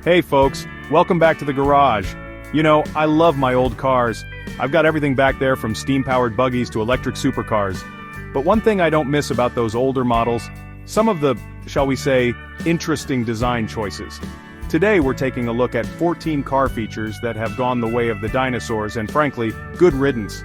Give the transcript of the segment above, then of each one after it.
Hey folks, welcome back to the garage. You know, I love my old cars. I've got everything back there from steam-powered buggies to electric supercars. But one thing I don't miss about those older models, some of the, shall we say, interesting design choices. Today we're taking a look at 14 car features that have gone the way of the dinosaurs and frankly, good riddance.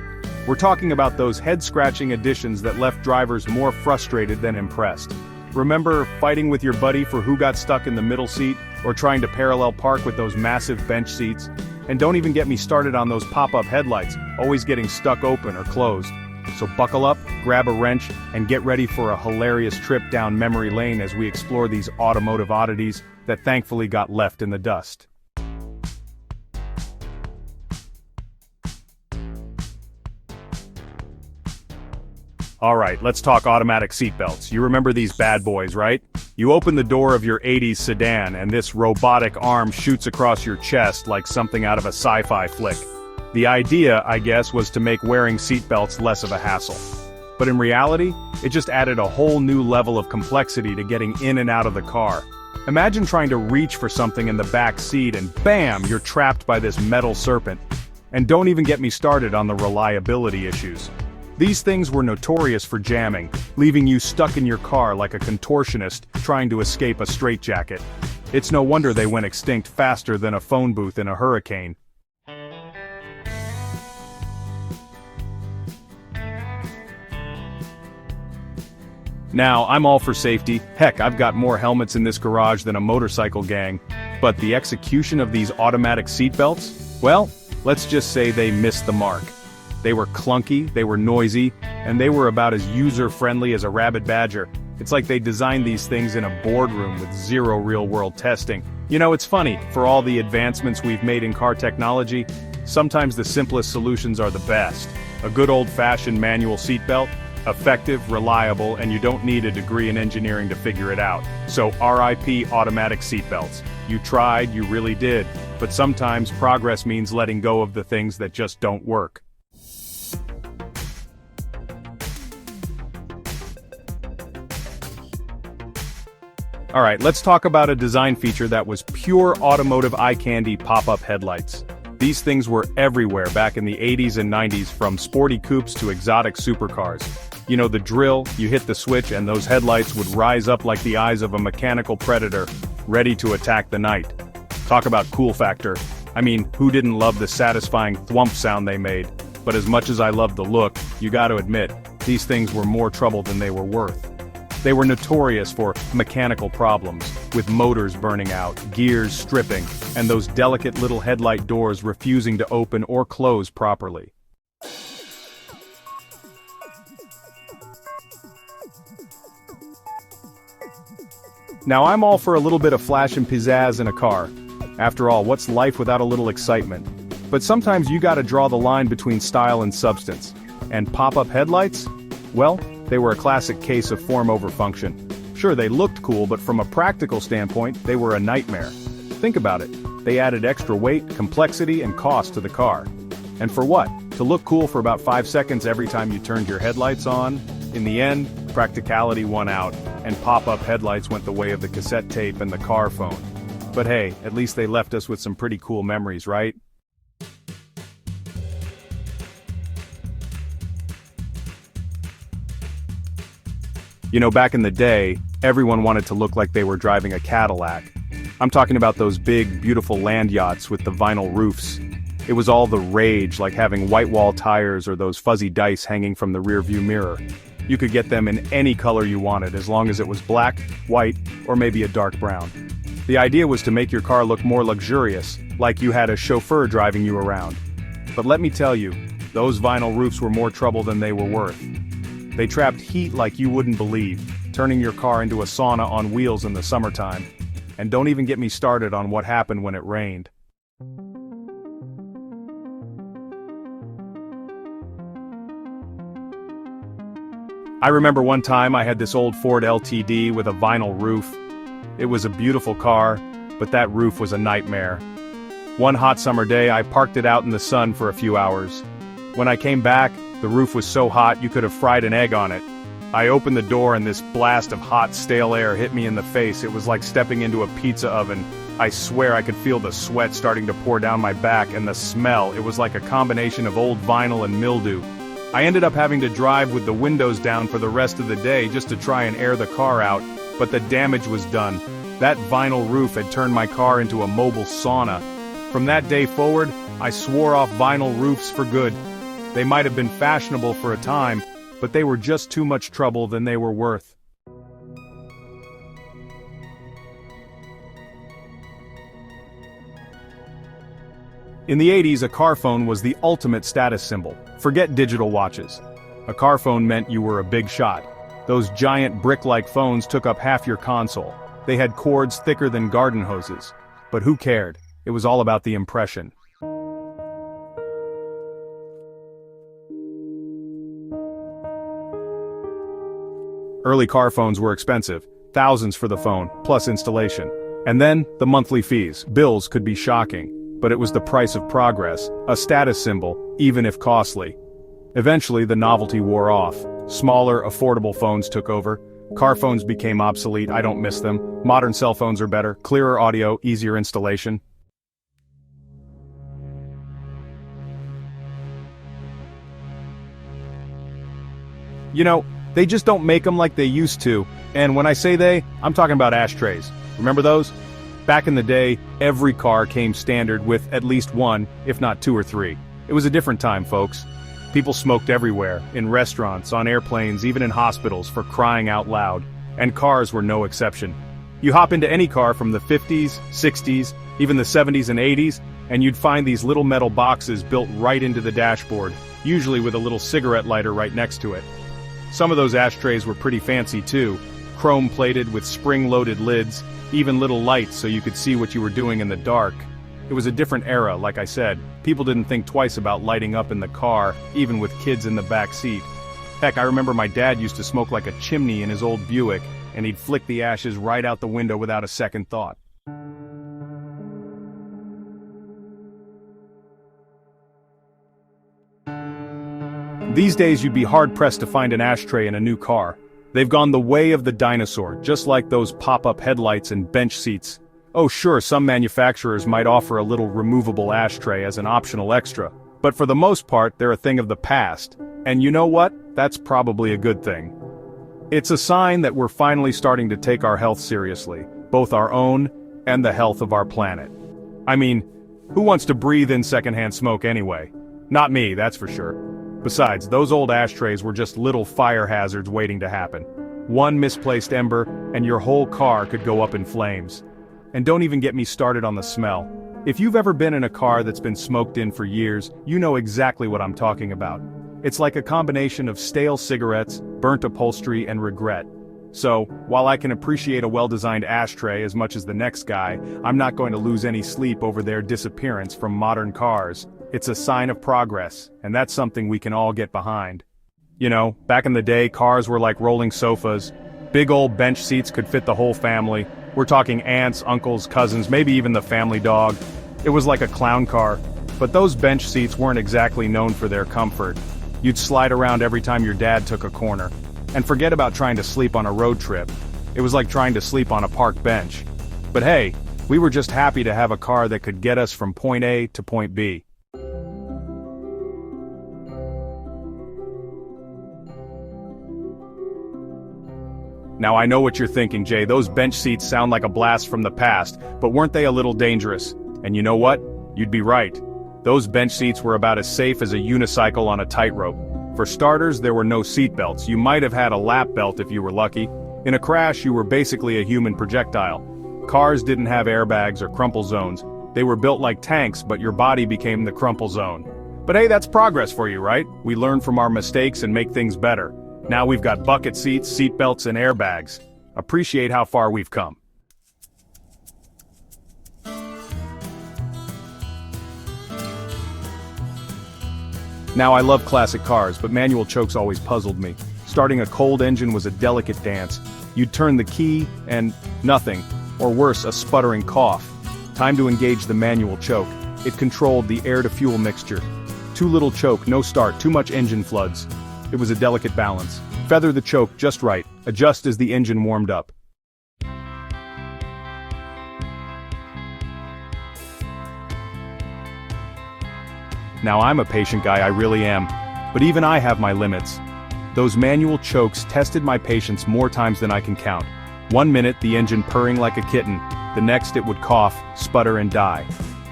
We're talking about those head-scratching additions that left drivers more frustrated than impressed. Remember fighting with your buddy for who got stuck in the middle seat, or trying to parallel park with those massive bench seats? And don't even get me started on those pop-up headlights, always getting stuck open or closed. So buckle up, grab a wrench, and get ready for a hilarious trip down memory lane as we explore these automotive oddities that thankfully got left in the dust. Alright, let's talk automatic seatbelts. You remember these bad boys, right? You open the door of your 80s sedan and this robotic arm shoots across your chest like something out of a sci-fi flick. The idea, I guess, was to make wearing seatbelts less of a hassle. But in reality, it just added a whole new level of complexity to getting in and out of the car. Imagine trying to reach for something in the back seat and bam, you're trapped by this metal serpent. And don't even get me started on the reliability issues. These things were notorious for jamming, leaving you stuck in your car like a contortionist trying to escape a straitjacket. It's no wonder they went extinct faster than a phone booth in a hurricane. Now, I'm all for safety. Heck, I've got more helmets in this garage than a motorcycle gang. But the execution of these automatic seatbelts? Well, let's just say they missed the mark. They were clunky, they were noisy, and they were about as user-friendly as a rabid badger. It's like they designed these things in a boardroom with zero real-world testing. You know, it's funny, for all the advancements we've made in car technology, sometimes the simplest solutions are the best. A good old-fashioned manual seatbelt, effective, reliable, and you don't need a degree in engineering to figure it out. So RIP automatic seatbelts. You tried, you really did. But sometimes progress means letting go of the things that just don't work. Alright, let's talk about a design feature that was pure automotive eye candy: pop-up headlights. These things were everywhere back in the 80s and 90s, from sporty coupes to exotic supercars. You know the drill, you hit the switch and those headlights would rise up like the eyes of a mechanical predator, ready to attack the night. Talk about cool factor. I mean, who didn't love the satisfying thwump sound they made? But as much as I loved the look, you gotta admit, these things were more trouble than they were worth. They were notorious for mechanical problems, with motors burning out, gears stripping, and those delicate little headlight doors refusing to open or close properly. Now I'm all for a little bit of flash and pizzazz in a car. After all, what's life without a little excitement? But sometimes you gotta draw the line between style and substance. And pop-up headlights? Well, they were a classic case of form over function. Sure, they looked cool, but from a practical standpoint, they were a nightmare. Think about it. They added extra weight, complexity, and cost to the car. And for what? To look cool for about 5 seconds every time you turned your headlights on? In the end, practicality won out, and pop-up headlights went the way of the cassette tape and the car phone. But hey, at least they left us with some pretty cool memories, right? You know, back in the day, everyone wanted to look like they were driving a Cadillac. I'm talking about those big, beautiful land yachts with the vinyl roofs. It was all the rage, like having white wall tires or those fuzzy dice hanging from the rearview mirror. You could get them in any color you wanted, as long as it was black, white, or maybe a dark brown. The idea was to make your car look more luxurious, like you had a chauffeur driving you around. But let me tell you, those vinyl roofs were more trouble than they were worth. They trapped heat like you wouldn't believe, turning your car into a sauna on wheels in the summertime. And don't even get me started on what happened when it rained. I remember one time I had this old Ford LTD with a vinyl roof. It was a beautiful car, but that roof was a nightmare. One hot summer day, I parked it out in the sun for a few hours. When I came back, the roof was so hot you could have fried an egg on it. I opened the door and this blast of hot, stale air hit me in the face. It was like stepping into a pizza oven. I swear I could feel the sweat starting to pour down my back, and the smell, it was like a combination of old vinyl and mildew. I ended up having to drive with the windows down for the rest of the day just to try and air the car out, but the damage was done. That vinyl roof had turned my car into a mobile sauna. From that day forward, I swore off vinyl roofs for good. They might have been fashionable for a time, but they were just too much trouble than they were worth. In the 80s, a car phone was the ultimate status symbol. Forget digital watches. A car phone meant you were a big shot. Those giant brick-like phones took up half your console. They had cords thicker than garden hoses. But who cared? It was all about the impression. Early car phones were expensive, thousands for the phone, plus installation. And then, the monthly fees. Bills could be shocking. But it was the price of progress, a status symbol, even if costly. Eventually, the novelty wore off. Smaller, affordable phones took over. Car phones became obsolete. I don't miss them. Modern cell phones are better, clearer audio, easier installation. You know, they just don't make them like they used to. And when I say they, I'm talking about ashtrays. Remember those? Back in the day, every car came standard with at least one, if not two or three. It was a different time, folks. People smoked everywhere, in restaurants, on airplanes, even in hospitals, for crying out loud. And cars were no exception. You hop into any car from the 50s, 60s, even the 70s and 80s, and you'd find these little metal boxes built right into the dashboard, usually with a little cigarette lighter right next to it. Some of those ashtrays were pretty fancy too, chrome-plated with spring-loaded lids, even little lights so you could see what you were doing in the dark. It was a different era, like I said. People didn't think twice about lighting up in the car, even with kids in the back seat. Heck, I remember my dad used to smoke like a chimney in his old Buick, and he'd flick the ashes right out the window without a second thought. These days you'd be hard-pressed to find an ashtray in a new car. They've gone the way of the dinosaur, just like those pop-up headlights and bench seats. Oh sure, some manufacturers might offer a little removable ashtray as an optional extra, but for the most part they're a thing of the past. And you know what? That's probably a good thing. It's a sign that we're finally starting to take our health seriously, both our own and the health of our planet. I mean, who wants to breathe in secondhand smoke anyway? Not me, that's for sure. Besides, those old ashtrays were just little fire hazards waiting to happen. One misplaced ember, and your whole car could go up in flames. And don't even get me started on the smell. If you've ever been in a car that's been smoked in for years, you know exactly what I'm talking about. It's like a combination of stale cigarettes, burnt upholstery, and regret. So, while I can appreciate a well-designed ashtray as much as the next guy, I'm not going to lose any sleep over their disappearance from modern cars. It's a sign of progress, and that's something we can all get behind. You know, back in the day, cars were like rolling sofas. Big old bench seats could fit the whole family. We're talking aunts, uncles, cousins, maybe even the family dog. It was like a clown car. But those bench seats weren't exactly known for their comfort. You'd slide around every time your dad took a corner. And forget about trying to sleep on a road trip. It was like trying to sleep on a park bench. But hey, we were just happy to have a car that could get us from point A to point B. Now I know what you're thinking, Jay, those bench seats sound like a blast from the past, but weren't they a little dangerous? And you know what? You'd be right. Those bench seats were about as safe as a unicycle on a tightrope. For starters, there were no seat belts. You might have had a lap belt if you were lucky. In a crash, you were basically a human projectile. Cars didn't have airbags or crumple zones. They were built like tanks, but your body became the crumple zone. But hey, that's progress for you, right? We learn from our mistakes and make things better. Now we've got bucket seats, seat belts, and airbags. Appreciate how far we've come. Now I love classic cars, but manual chokes always puzzled me. Starting a cold engine was a delicate dance. You'd turn the key, and nothing. Or worse, a sputtering cough. Time to engage the manual choke. It controlled the air-to-fuel mixture. Too little choke, no start, too much engine floods. It was a delicate balance. Feather the choke just right, adjust as the engine warmed up. Now I'm a patient guy, I really am. But even I have my limits. Those manual chokes tested my patience more times than I can count. 1 minute the engine purring like a kitten, the next it would cough, sputter and die.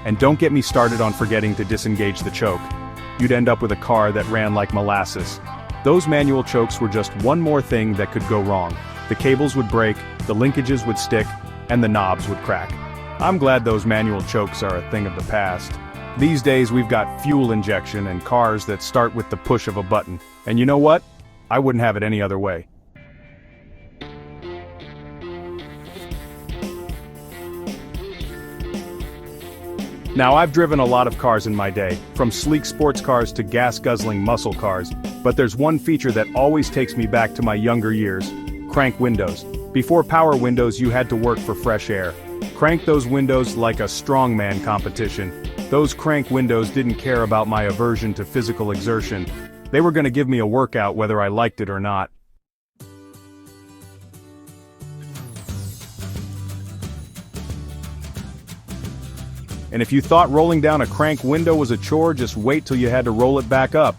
And don't get me started on forgetting to disengage the choke. You'd end up with a car that ran like molasses. Those manual chokes were just one more thing that could go wrong. The cables would break, the linkages would stick, and the knobs would crack. I'm glad those manual chokes are a thing of the past. These days we've got fuel injection and cars that start with the push of a button. And you know what? I wouldn't have it any other way. Now I've driven a lot of cars in my day, from sleek sports cars to gas-guzzling muscle cars, but there's one feature that always takes me back to my younger years: crank windows. Before power windows you had to work for fresh air. Crank those windows like a strongman competition. Those crank windows didn't care about my aversion to physical exertion. They were gonna give me a workout whether I liked it or not. And if you thought rolling down a crank window was a chore, just wait till you had to roll it back up.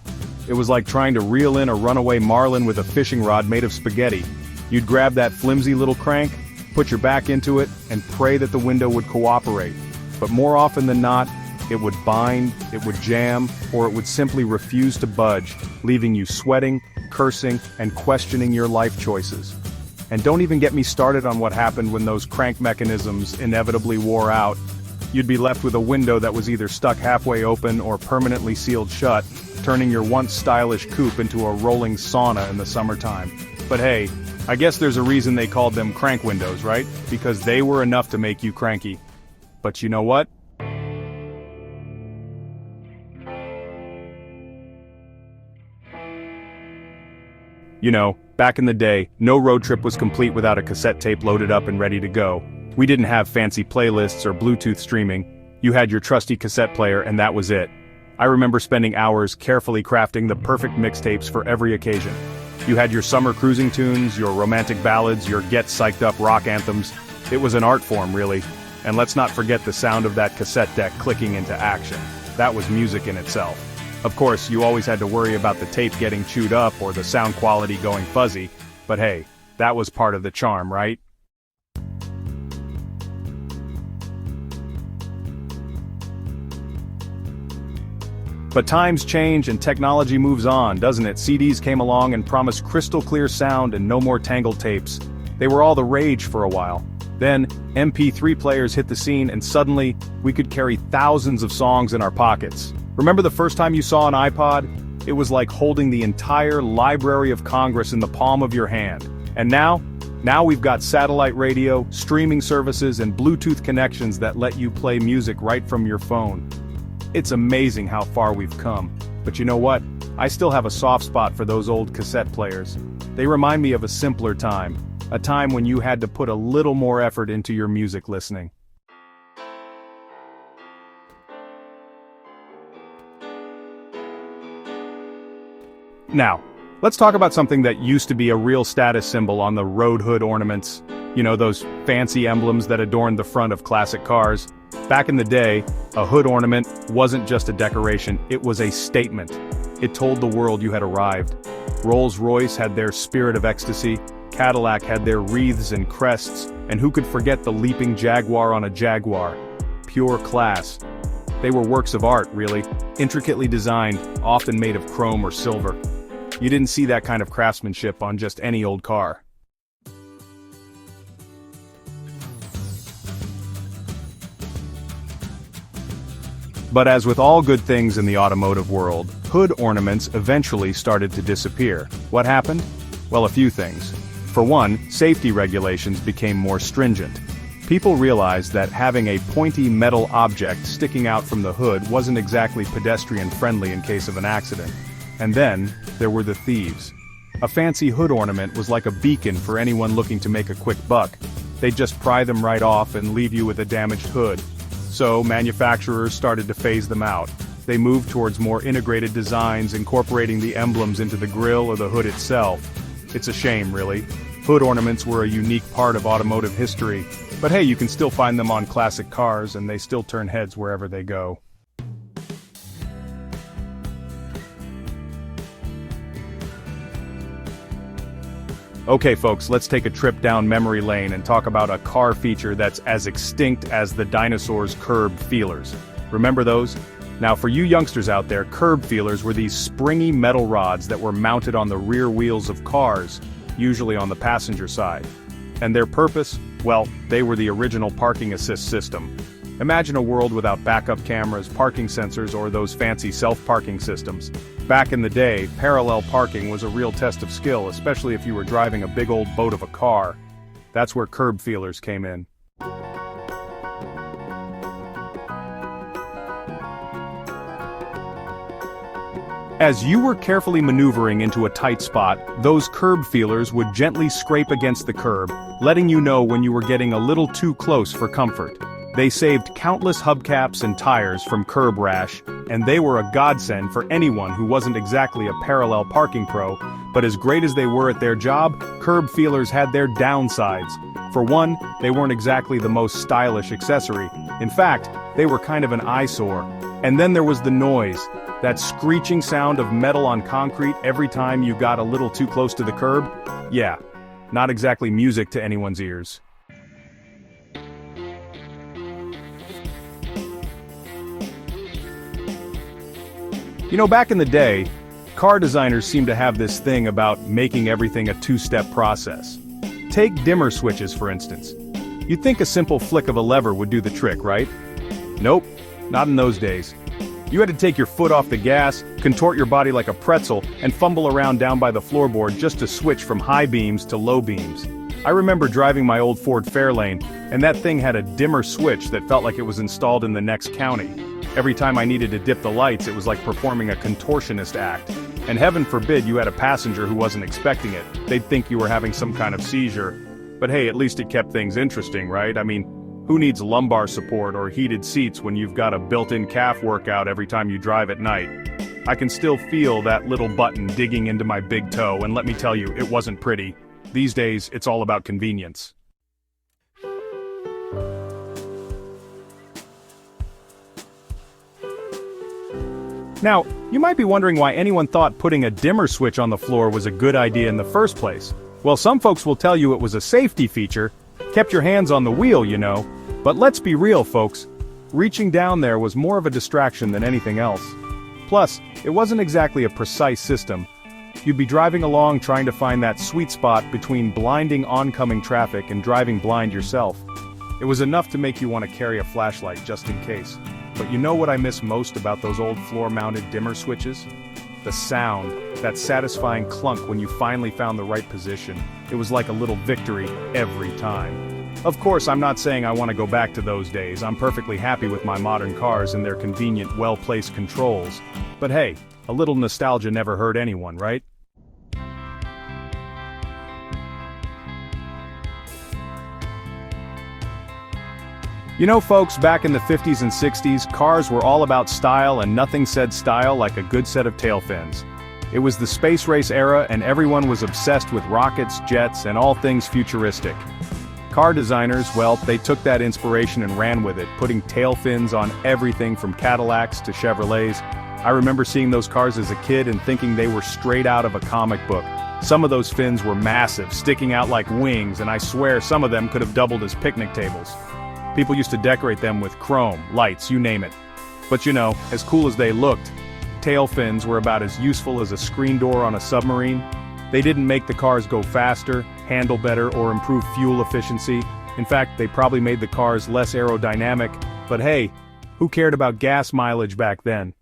It was like trying to reel in a runaway marlin with a fishing rod made of spaghetti. You'd grab that flimsy little crank, put your back into it, and pray that the window would cooperate. But more often than not, it would bind, it would jam, or it would simply refuse to budge, leaving you sweating, cursing, and questioning your life choices. And don't even get me started on what happened when those crank mechanisms inevitably wore out. You'd be left with a window that was either stuck halfway open or permanently sealed shut, turning your once stylish coupe into a rolling sauna in the summertime. But hey, I guess there's a reason they called them crank windows, right? Because they were enough to make you cranky. But you know what? You know, back in the day, no road trip was complete without a cassette tape loaded up and ready to go. We didn't have fancy playlists or Bluetooth streaming. You had your trusty cassette player and that was it. I remember spending hours carefully crafting the perfect mixtapes for every occasion. You had your summer cruising tunes, your romantic ballads, your get psyched up rock anthems. It was an art form, really. And let's not forget the sound of that cassette deck clicking into action. That was music in itself. Of course, you always had to worry about the tape getting chewed up or the sound quality going fuzzy, but hey, that was part of the charm, right? But times change and technology moves on, doesn't it? CDs came along and promised crystal clear sound and no more tangled tapes. They were all the rage for a while. Then, MP3 players hit the scene and suddenly, we could carry thousands of songs in our pockets. Remember the first time you saw an iPod? It was like holding the entire Library of Congress in the palm of your hand. And now we've got satellite radio, streaming services, and Bluetooth connections that let you play music right from your phone. It's amazing how far we've come. But you know what? I still have a soft spot for those old cassette players. They remind me of a simpler time. A time when you had to put a little more effort into your music listening. Now, let's talk about something that used to be a real status symbol on the road hood ornaments. You know, those fancy emblems that adorned the front of classic cars. Back in the day, a hood ornament wasn't just a decoration, it was a statement. It told the world you had arrived. Rolls-Royce had their Spirit of Ecstasy, Cadillac had their wreaths and crests, and who could forget the leaping Jaguar on a Jaguar? Pure class. They were works of art, really, intricately designed, often made of chrome or silver. You didn't see that kind of craftsmanship on just any old car. But as with all good things in the automotive world, hood ornaments eventually started to disappear. What happened? Well, a few things. For one, safety regulations became more stringent. People realized that having a pointy metal object sticking out from the hood wasn't exactly pedestrian-friendly in case of an accident. And then, there were the thieves. A fancy hood ornament was like a beacon for anyone looking to make a quick buck. They'd just pry them right off and leave you with a damaged hood. So, manufacturers started to phase them out. They moved towards more integrated designs, incorporating the emblems into the grille or the hood itself. It's a shame, really. Hood ornaments were a unique part of automotive history, but hey, you can still find them on classic cars and they still turn heads wherever they go. Okay folks, let's take a trip down memory lane and talk about a car feature that's as extinct as the dinosaurs' curb feelers. Remember those? Now for you youngsters out there, curb feelers were these springy metal rods that were mounted on the rear wheels of cars, usually on the passenger side. And their purpose? Well, they were the original parking assist system. Imagine a world without backup cameras, parking sensors, or those fancy self-parking systems. Back in the day, parallel parking was a real test of skill, especially if you were driving a big old boat of a car. That's where curb feelers came in. As you were carefully maneuvering into a tight spot, those curb feelers would gently scrape against the curb, letting you know when you were getting a little too close for comfort. They saved countless hubcaps and tires from curb rash, and they were a godsend for anyone who wasn't exactly a parallel parking pro, but as great as they were at their job, curb feelers had their downsides. For one, they weren't exactly the most stylish accessory. In fact, they were kind of an eyesore. And then there was the noise, that screeching sound of metal on concrete every time you got a little too close to the curb. Yeah, not exactly music to anyone's ears. You know, back in the day, car designers seemed to have this thing about making everything a two-step process. Take dimmer switches, for instance. You'd think a simple flick of a lever would do the trick, right? Nope, not in those days. You had to take your foot off the gas, contort your body like a pretzel, and fumble around down by the floorboard just to switch from high beams to low beams. I remember driving my old Ford Fairlane, and that thing had a dimmer switch that felt like it was installed in the next county. Every time I needed to dip the lights, it was like performing a contortionist act. And heaven forbid you had a passenger who wasn't expecting it. They'd think you were having some kind of seizure. But hey, at least it kept things interesting, right? I mean, who needs lumbar support or heated seats when you've got a built-in calf workout every time you drive at night? I can still feel that little button digging into my big toe, and let me tell you, it wasn't pretty. These days, it's all about convenience. Now, you might be wondering why anyone thought putting a dimmer switch on the floor was a good idea in the first place. Well, some folks will tell you it was a safety feature, kept your hands on the wheel, you know. But let's be real, folks. Reaching down there was more of a distraction than anything else. Plus, it wasn't exactly a precise system. You'd be driving along trying to find that sweet spot between blinding oncoming traffic and driving blind yourself. It was enough to make you want to carry a flashlight just in case. But you know what I miss most about those old floor-mounted dimmer switches? The sound, that satisfying clunk when you finally found the right position. It was like a little victory every time. Of course, I'm not saying I want to go back to those days. I'm perfectly happy with my modern cars and their convenient, well-placed controls. But hey, a little nostalgia never hurt anyone, right? You know, folks, back in the 50s and 60s, cars were all about style, and nothing said style like a good set of tail fins. It was the space race era, and everyone was obsessed with rockets, jets, and all things futuristic. Car designers, well, they took that inspiration and ran with it, putting tail fins on everything from Cadillacs to Chevrolets. I remember seeing those cars as a kid and thinking they were straight out of a comic book. Some of those fins were massive, sticking out like wings, and I swear some of them could have doubled as picnic tables. People used to decorate them with chrome, lights, you name it. But you know, as cool as they looked, tail fins were about as useful as a screen door on a submarine. They didn't make the cars go faster, handle better, or improve fuel efficiency. In fact, they probably made the cars less aerodynamic. But hey, who cared about gas mileage back then?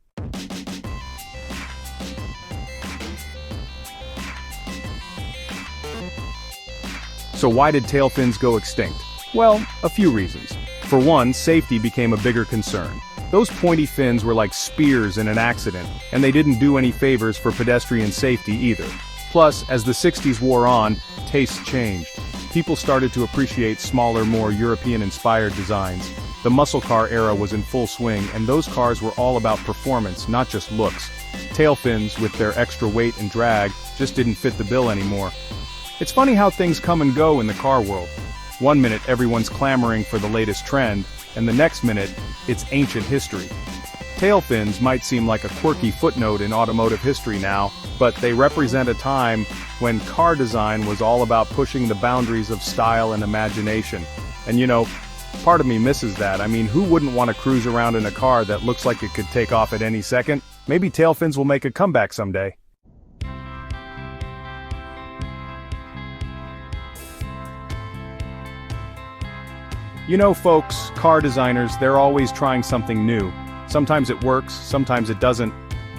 So why did tail fins go extinct? Well, a few reasons. For one, safety became a bigger concern. Those pointy fins were like spears in an accident, and they didn't do any favors for pedestrian safety either. Plus, as the 60s wore on, tastes changed. People started to appreciate smaller, more European-inspired designs. The muscle car era was in full swing, and those cars were all about performance, not just looks. Tail fins, with their extra weight and drag, just didn't fit the bill anymore. It's funny how things come and go in the car world. One minute everyone's clamoring for the latest trend, and the next minute, it's ancient history. Tail fins might seem like a quirky footnote in automotive history now, but they represent a time when car design was all about pushing the boundaries of style and imagination. And part of me misses that. I mean, who wouldn't want to cruise around in a car that looks like it could take off at any second? Maybe tail fins will make a comeback someday. Folks, car designers, they're always trying something new. Sometimes it works, sometimes it doesn't.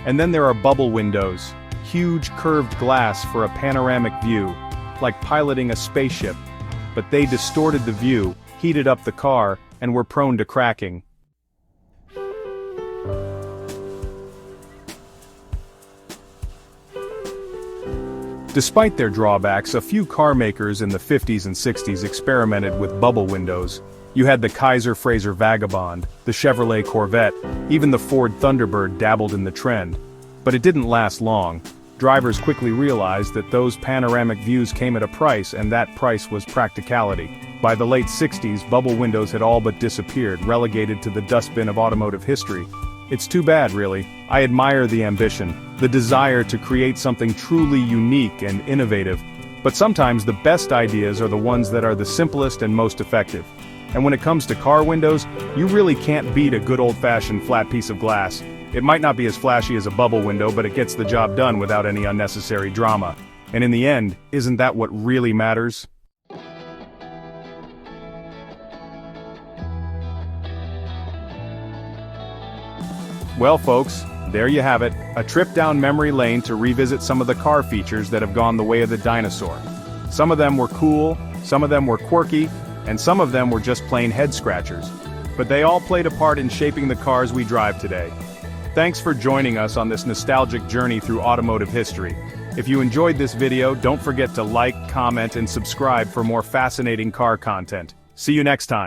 And then there are bubble windows, huge curved glass for a panoramic view, like piloting a spaceship. But they distorted the view, heated up the car, and were prone to cracking. Despite their drawbacks, a few car makers in the 50s and 60s experimented with bubble windows. You had the Kaiser Frazer Vagabond, the Chevrolet Corvette, even the Ford Thunderbird dabbled in the trend. But it didn't last long. Drivers quickly realized that those panoramic views came at a price, and that price was practicality. By the late 60s, bubble windows had all but disappeared, relegated to the dustbin of automotive history. It's too bad, really. I admire the ambition, the desire to create something truly unique and innovative. But sometimes the best ideas are the ones that are the simplest and most effective. And when it comes to car windows, you really can't beat a good old-fashioned flat piece of glass. It might not be as flashy as a bubble window, but it gets the job done without any unnecessary drama. And in the end, isn't that what really matters? Well folks, there you have it, a trip down memory lane to revisit some of the car features that have gone the way of the dinosaur. Some of them were cool, some of them were quirky, and some of them were just plain head-scratchers. But they all played a part in shaping the cars we drive today. Thanks for joining us on this nostalgic journey through automotive history. If you enjoyed this video, don't forget to like, comment, and subscribe for more fascinating car content. See you next time.